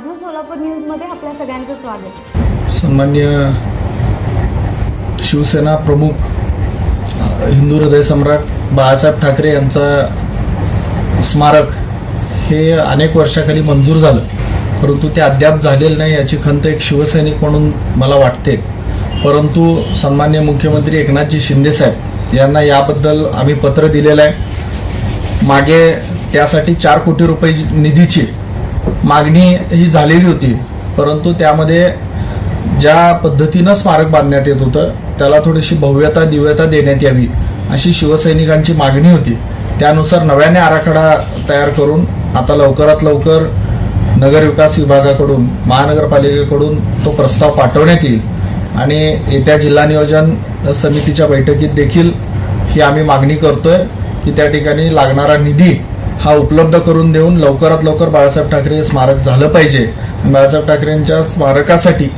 माझं सोलापूर न्यूजमध्ये आपल्या सगळ्यांचं स्वागत। सन्माननीय शिवसेना प्रमुख हिंदू हृदय सम्राट बाळासाहेब ठाकरे यांचा स्मारक हे अनेक वर्षाखाली मंजूर झालं, परंतु ते अद्याप झालेलं नाही याची खंत एक शिवसैनिक म्हणून मला वाटते। परंतु सन्माननीय मुख्यमंत्री एकनाथजी शिंदे साहेब यांना याबद्दल आम्ही पत्र दिलेलं आहे। मागे त्यासाठी 4 कोटी रुपये निधीची मागणी ही झालेली होती, परंतु त्यामध्ये ज्या पद्धतीनं स्मारक बांधण्यात येत होतं त्याला थोडीशी भव्यता दिव्यता देण्यात यावी अशी शिवसैनिकांची मागणी होती। त्यानुसार नव्याने आराखडा तयार करून आता लवकरात लवकर नगरविकास विभागाकडून महानगरपालिकेकडून तो प्रस्ताव पाठवण्यात येईल आणि येत्या जिल्हा नियोजन समितीच्या बैठकीत देखील ही आम्ही मागणी करतोय की त्या ठिकाणी लागणारा निधी हा उपलब्ध करून देऊन लवकरात लवकर बाळासाहेब ठाकरे स्मारक झालं पाहिजे। बाळासाहेब ठाकरेंच्या स्मारकासाठी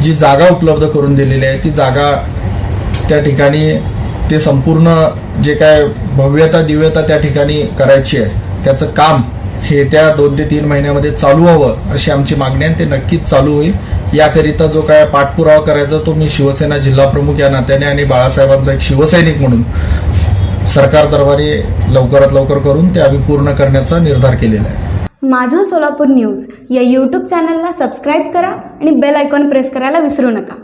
जी जागा उपलब्ध करून दिलेली आहे ती जागा त्या ठिकाणी ते संपूर्ण जे काय भव्यता दिव्यता त्या ठिकाणी करायची आहे त्याचं काम हे त्या 2 ते 3 महिन्यामध्ये चालू व्हावं अशी आमची मागणी आहे। ते नक्कीच चालू होईल। याकरिता जो काय पाठपुरावा करायचा तो मी शिवसेना जिल्हा प्रमुख या नात्याने आणि बाळासाहेबांचा एक शिवसैनिक म्हणून सरकार दरबारी लवकरात लवकर करून ते आम्ही पूर्ण करण्याचा निर्धार केलेला आहे। माझं सोलापूर न्यूज या यूट्यूब चॅनलला सबस्क्राईब करा आणि बेल आयकॉन प्रेस करायला विसरू नका।